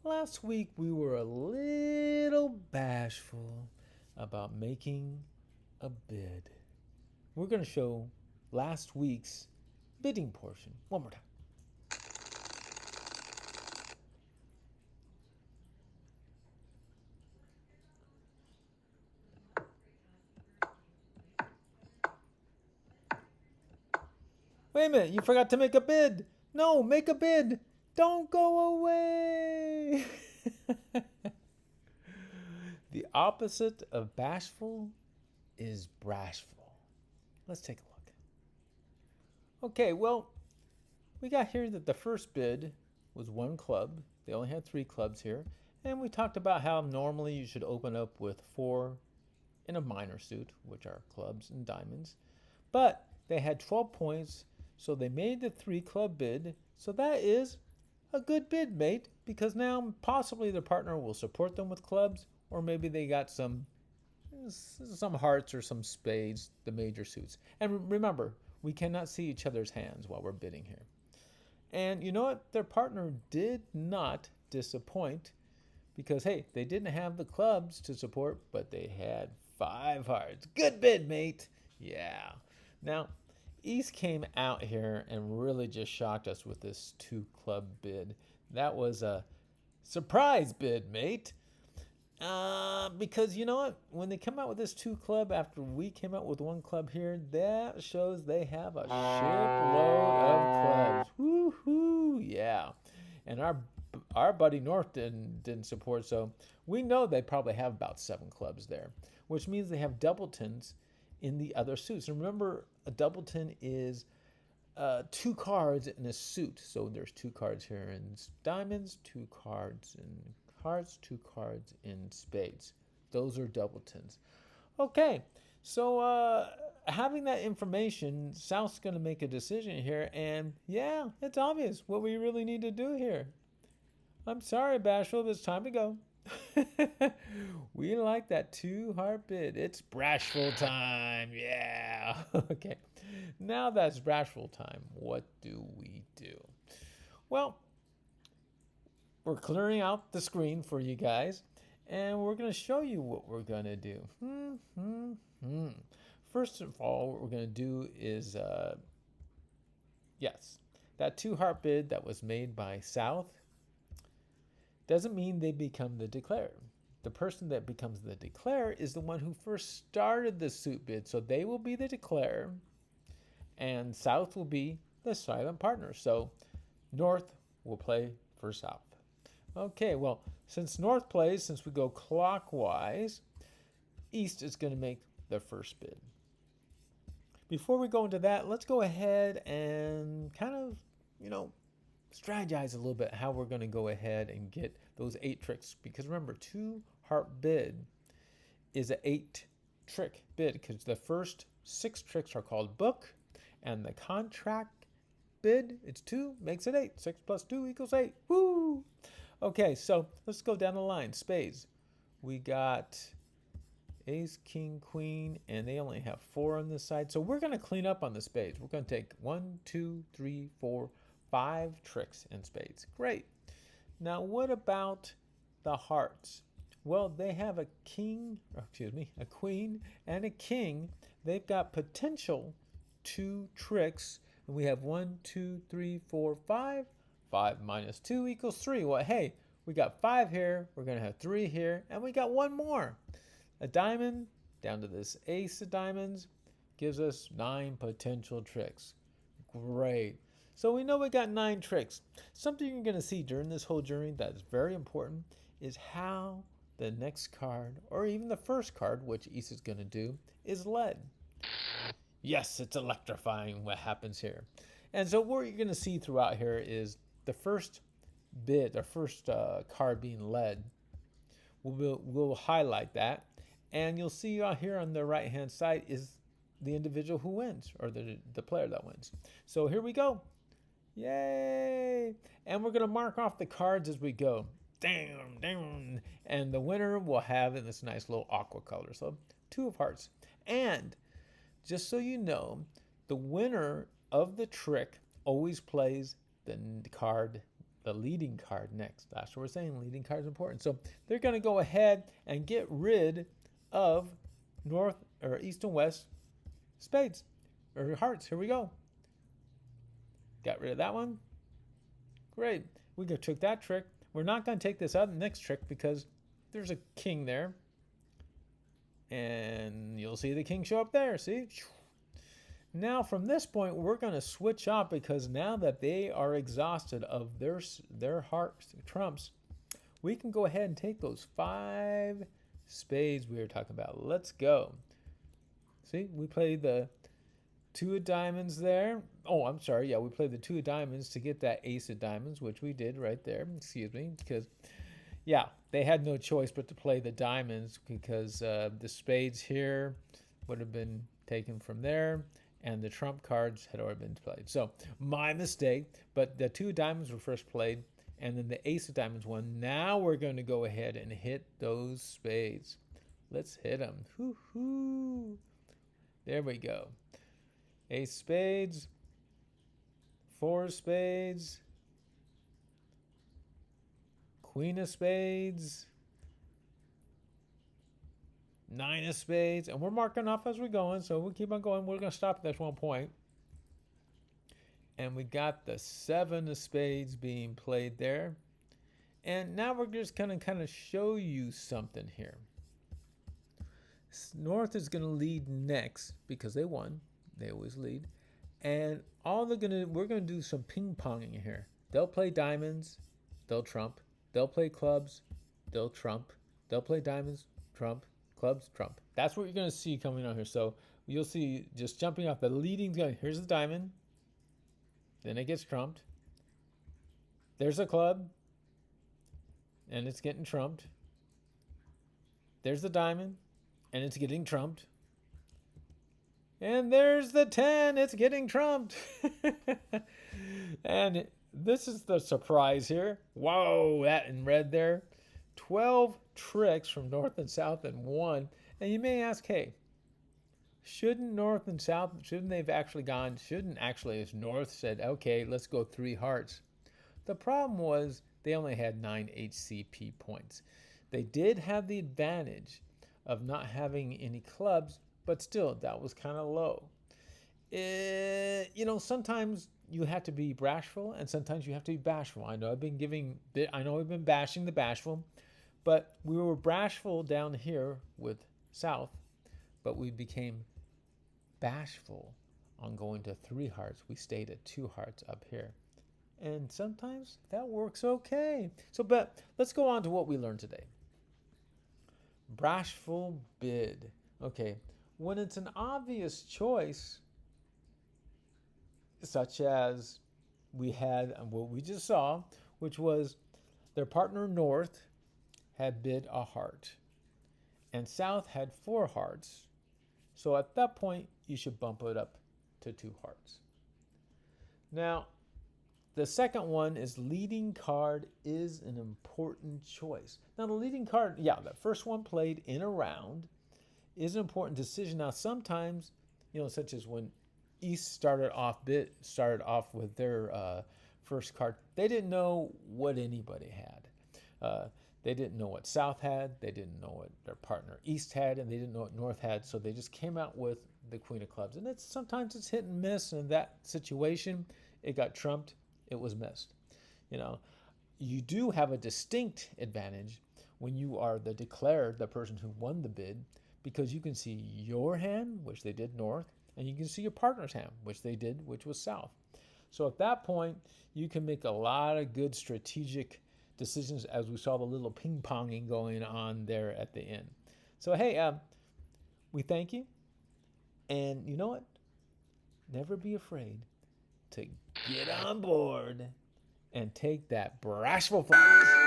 Last week we were a little bashful about making a bid. We're going to show last week's bidding portion one more time. Wait a minute, you forgot to make a bid. No, make a bid. Don't go away. The opposite of bashful is brashful. Let's take a look. Okay, well, we got here that the first bid was one club. They only had 3 clubs here. And we talked about how normally you should open up with 4 in a minor suit, which are clubs and diamonds. But they had 12 points, so they made the 3 club bid. So that is a good bid, mate, because now possibly their partner will support them with clubs, or maybe they got some hearts or some spades, the major suits. And remember, we cannot see each other's hands while we're bidding here. And you know what? Their partner did not disappoint because, hey, they didn't have the clubs to support, but they had 5 hearts. Good bid, mate. Yeah. Now, East came out here and really just shocked us with this 2 club bid. That was a surprise bid, mate. Because you know what? When they come out with this 2 club after we came out with 1 club here, that shows they have a shipload of clubs. Woohoo! Yeah. And our buddy North didn't support, so we know they probably have about 7 clubs there, which means they have doubletons in the other suits. And remember, a doubleton is 2 cards in a suit. So there's 2 cards here in diamonds, 2 cards in hearts, 2 cards in spades. Those are doubletons. Okay, so having that information, South's going to make a decision here, and yeah, it's obvious what we really need to do here. I'm sorry, Bashful, but it's time to go. We like that 2 heart bid. It's Brashful time. Yeah. Okay. Now that's Brashful time. What do we do? Well, we're clearing out the screen for you guys, and we're going to show you what we're going to do. First of all, what we're going to do is, yes, that 2 heart bid that was made by South doesn't mean they become the declarer. The person that becomes the declarer is the one who first started the suit bid. So they will be the declarer, and South will be the silent partner. So North will play for South. Okay, well, since North plays, since we go clockwise, East is going to make the first bid. Before we go into that, let's go ahead and kind of, strategize a little bit how we're going to go ahead and get those 8 tricks. Because remember, 2 heart bid is an 8-trick bid because the first 6 tricks are called book, and the contract bid, it's 2, makes it 8. 6 plus 2 equals 8. Woo! Okay, so let's go down the line. Spades. We got ace, king, queen, and they only have 4 on this side. So we're going to clean up on the spades. We're going to take 1, 2, 3, 4, 5 tricks in spades. Great. Now what about the hearts? Well, they have a queen, and a king. They've got potential 2 tricks. And we have 1, 2, 3, 4, 5. 5 minus 2 equals 3. Well, hey, we got 5 here. We're going to have 3 here. And we got 1 more. A diamond down to this ace of diamonds gives us 9 potential tricks. Great. So we know we got 9 tricks. Something you're going to see during this whole journey that is very important is how the next card, or even the first card, which East is going to do, is led. Yes, it's electrifying what happens here. And so what you're going to see throughout here is the first bid, the first card being led. We'll highlight that. And you'll see out here on the right-hand side is the individual who wins, or the player that wins. So here we go. Yay! And we're going to mark off the cards as we go. Damn, damn. And the winner will have in this nice little aqua color. So 2 of hearts. And just so you know, the winner of the trick always plays the card the leading card next. That's what we're saying. Leading card is important. So they're going to go ahead and get rid of north or east and west spades or hearts. Here we go. Got rid of that one. Great. We took that trick. We're not going to take this next trick because there's a king there. And you'll see the king show up there. See? Now from this point, we're going to switch up because now that they are exhausted of their hearts, trumps, we can go ahead and take those 5 spades we were talking about. Let's go. See, we played the 2 of diamonds there. Oh, I'm sorry. Yeah, we played the 2 of diamonds to get that ace of diamonds, which we did right there. Excuse me, because, yeah, they had no choice but to play the diamonds because the spades here would have been taken from there, and the trump cards had already been played. So, my mistake, but the 2 of diamonds were first played, and then the ace of diamonds won. Now we're going to go ahead and hit those spades. Let's hit them. Hoo-hoo. There we go. Ace spades, 4 spades, queen of spades, 9 of spades, and we're marking off as we're going, so we'll keep on going. We're going to stop at this one point. And we got the 7 of spades being played there. And now we're just going to kind of show you something here. North is going to lead next because they won. They always lead. And we're going to do some ping-ponging here. They'll play diamonds, they'll trump. They'll play clubs, they'll trump. They'll play diamonds, trump, clubs, trump. That's what you're going to see coming on here. So you'll see just jumping off the leading gun. Here's the diamond. Then it gets trumped. There's a club. And it's getting trumped. There's the diamond. And it's getting trumped. And there's the 10. It's getting trumped. And this is the surprise here. Whoa, that in red there. 12 tricks from north and south and 1. And you may ask, hey, shouldn't north and south, shouldn't actually, as north said, okay, let's go 3 hearts. The problem was they only had 9 HCP points. They did have the advantage of not having any clubs, but still, that was kind of low. Sometimes you have to be brashful, and sometimes you have to be bashful. I know we've been bashing the bashful, but we were brashful down here with south, but we became bashful on going to 3 hearts. We stayed at 2 hearts up here. And sometimes that works okay. But let's go on to what we learned today. Brashful bid. Okay, when it's an obvious choice, such as we had what we just saw, which was their partner north had bid a heart, and south had 4 hearts. So at that point, you should bump it up to 2 hearts. Now, the second one is leading card is an important choice. Now, the leading card, the first one played in a round is an important decision. Now, sometimes, such as when East started off with their first card, they didn't know what anybody had. They didn't know what South had, they didn't know what their partner East had, and they didn't know what North had, so they just came out with the Queen of Clubs. And sometimes it's hit and miss, and in that situation, it got trumped, it was missed. You do have a distinct advantage when you are the person who won the bid, because you can see your hand, which they did North, and you can see your partner's hand, which they did, which was South. So at that point, you can make a lot of good strategic decisions, as we saw the little ping-ponging going on there at the end. So, hey, we thank you. And you know what? Never be afraid to get on board and take that Brashful flight.